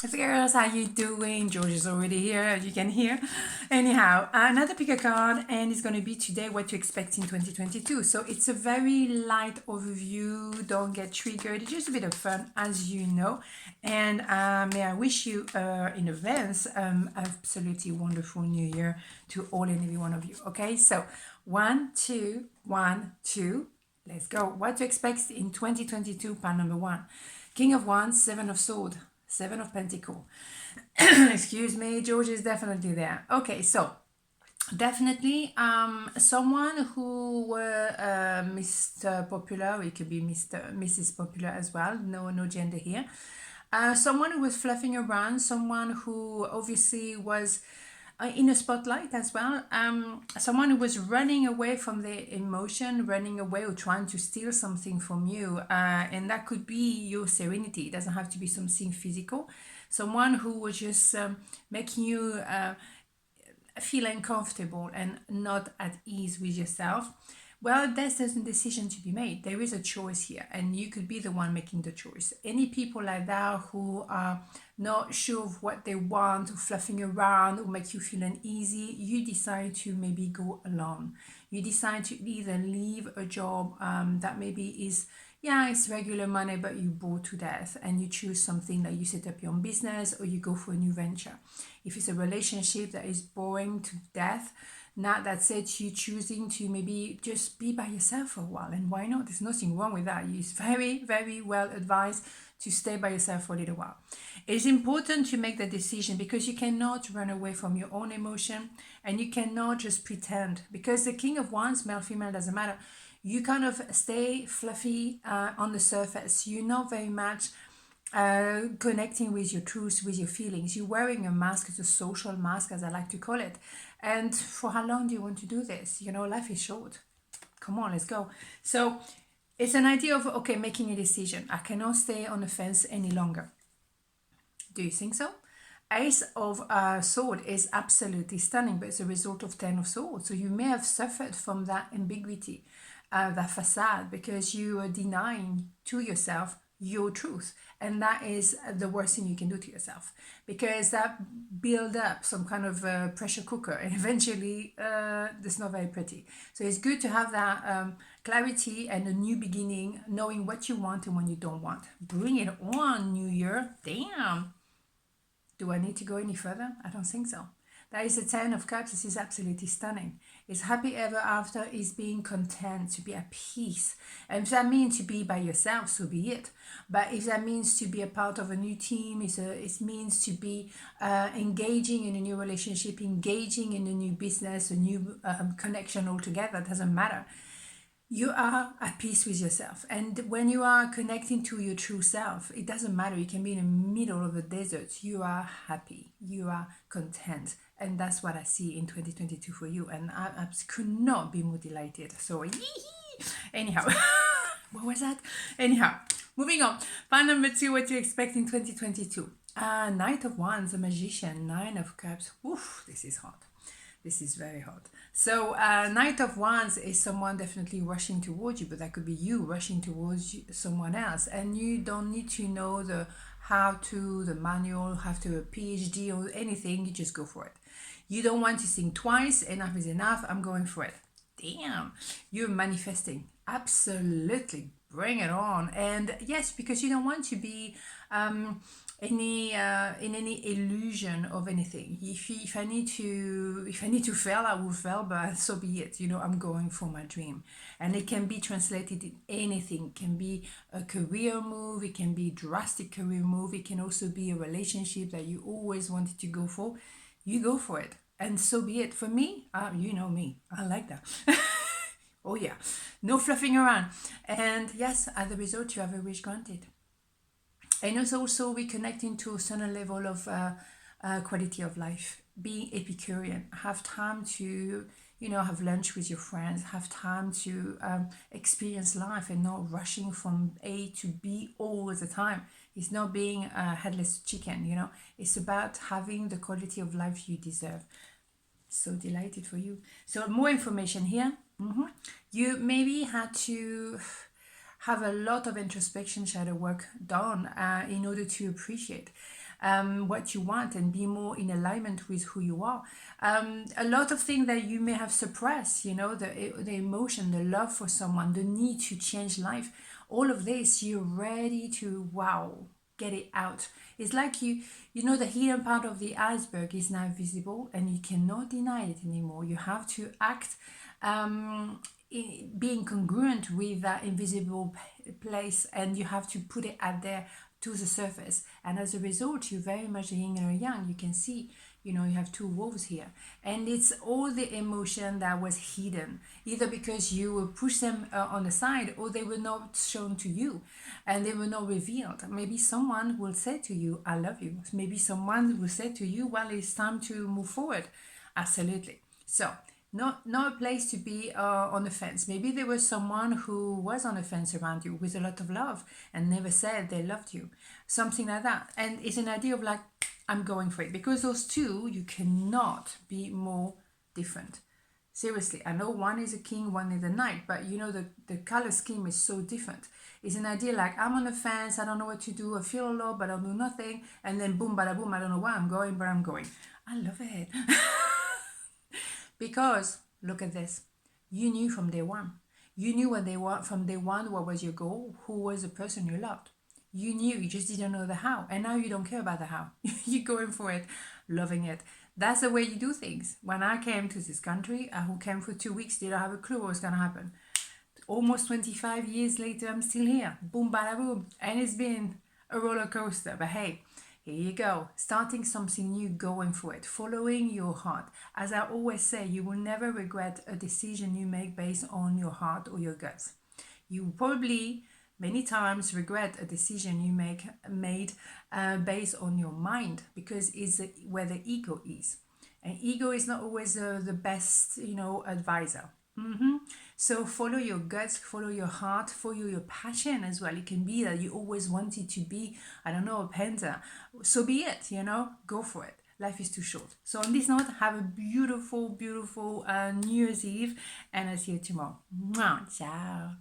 Girls, how you doing? George is already here, as you can hear. Anyhow, another pick a card, and it's going to be today what to expect in 2022. So it's a very light overview. Don't get triggered. It's just a bit of fun, as you know. And may I wish you in advance absolutely wonderful new year to all and every one of you. Okay, so 1, 2, 1, 2. Let's go. What to expect in 2022, part number 1. King of Wands, Seven of Swords. Seven of Pentacle. Excuse me, George is definitely there. Okay, so definitely someone who were Mr. Popular, it could be Mrs. Popular as well. No gender here. Someone who was fluffing around, someone who obviously was in a spotlight as well. Someone who was running away from their emotion, running away or trying to steal something from you. And that could be your serenity. It doesn't have to be something physical. Someone who was just making you feel uncomfortable and not at ease with yourself. Well, there's a decision to be made. There is a choice here, and you could be the one making the choice. Any people like that who are not sure of what they want, or fluffing around, or make you feel uneasy, you decide to maybe go alone. You decide to either leave a job that maybe is, yeah, it's regular money, but you bore to death, and you choose something that you set up your own business, or you go for a new venture. If it's a relationship that is boring to death, now that's it, you choosing to maybe just be by yourself for a while. And why not? There's nothing wrong with that. It's very, very well advised to stay by yourself for a little while. It's important to make the decision because you cannot run away from your own emotion and you cannot just pretend, because the King of Wands, male, female, doesn't matter. You kind of stay fluffy on the surface. You're not very much connecting with your truth, with your feelings. You're wearing a mask, it's a social mask, as I like to call it. And for how long do you want to do this? You know, life is short. Come on, let's go. So it's an idea of, okay, making a decision. I cannot stay on the fence any longer. Do you think so? Ace of Sword is absolutely stunning, but it's a result of Ten of Swords. So you may have suffered from that ambiguity, that facade, because you are denying to yourself your truth, and that is the worst thing you can do to yourself, because that build up some kind of pressure cooker, and eventually that's not very pretty. So it's good to have that clarity and a new beginning, knowing what you want and what you don't want. Bring it on, new year. Damn, do I need to go any further? I don't think so. That is the Ten of Cups. This is absolutely stunning. It's happy ever after, is being content, to be at peace. And if that means to be by yourself, so be it. But if that means to be a part of a new team, it means to be engaging in a new relationship, engaging in a new business, a new connection altogether, doesn't matter. You are at peace with yourself. And when you are connecting to your true self, it doesn't matter. You can be in the middle of the desert. You are happy. You are content. And that's what I see in 2022 for you. And I could not be more delighted. So, anyhow, what was that? Anyhow, moving on. Part number 2, what to expect in 2022. Knight of Wands, a magician, Nine of Cups. Oof, this is hot. This is very hot. So, Knight of Wands is someone definitely rushing towards you, but that could be you rushing towards someone else. And you don't need to know the how to, the manual, have to a PhD or anything. You just go for it. You don't want to think twice. Enough is enough. I'm going for it. Damn, you're manifesting. Absolutely. Bring it on. And yes, because you don't want to be in any illusion of anything. If I need to fail, I will fail, but so be it. You know, I'm going for my dream. And it can be translated in anything. It can be a career move, it can be a drastic career move, it can also be a relationship that you always wanted to go for. You go for it. And so be it. For me, you know me. I like that. Oh yeah, no fluffing around. And yes, as a result, you have a wish granted. And it's also reconnecting to a certain level of quality of life. Being Epicurean, have time to, have lunch with your friends, have time to experience life and not rushing from A to B all the time. It's not being a headless chicken, It's about having the quality of life you deserve. So delighted for you. So more information here. You maybe had to have a lot of introspection, shadow work done in order to appreciate what you want and be more in alignment with who you are. A lot of things that you may have suppressed, you know, the emotion, the love for someone, the need to change life, all of this, you're ready to, wow, get it out. It's like you know, the hidden part of the iceberg is now visible and you cannot deny it anymore. You have to act being congruent with that invisible place, and you have to put it out there to the surface. And as a result, you're very much yin and yang. You can see, you know, you have two wolves here, and it's all the emotion that was hidden, either because you will push them on the side, or they were not shown to you and they were not revealed. Maybe someone will say to you, I love you. Maybe someone will say to you, well, it's time to move forward. Absolutely. So not a place to be on the fence. Maybe there was someone who was on the fence around you with a lot of love and never said they loved you, something like that. And it's an idea of like, I'm going for it, because those two, you cannot be more different. Seriously, I know one is a king, one is a knight, but you know, the color scheme is so different. It's an idea like, I'm on the fence, I don't know what to do, I feel a lot, but I don't do nothing, and then boom, bada boom, I don't know where I'm going, but I'm going. I love it. Because, look at this, you knew from day one. You knew what they want from day one, what was your goal, who was the person you loved. You knew, you just didn't know the how. And now you don't care about the how. You're going for it, loving it. That's the way you do things. When I came to this country, who came for 2 weeks, didn't have a clue what was going to happen. Almost 25 years later, I'm still here. Boom, bada boom. And it's been a roller coaster. But hey, here you go. Starting something new, going for it. Following your heart. As I always say, you will never regret a decision you make based on your heart or your guts. You probably many times regret a decision you made based on your mind, because it's where the ego is, and ego is not always the best, you know, advisor. So follow your guts, follow your heart, follow your passion as well. It can be that you always wanted to be, I don't know, a painter. So be it, you know, go for it. Life is too short. So on this note, have a beautiful, beautiful New Year's Eve, and I'll see you tomorrow. Mwah, ciao.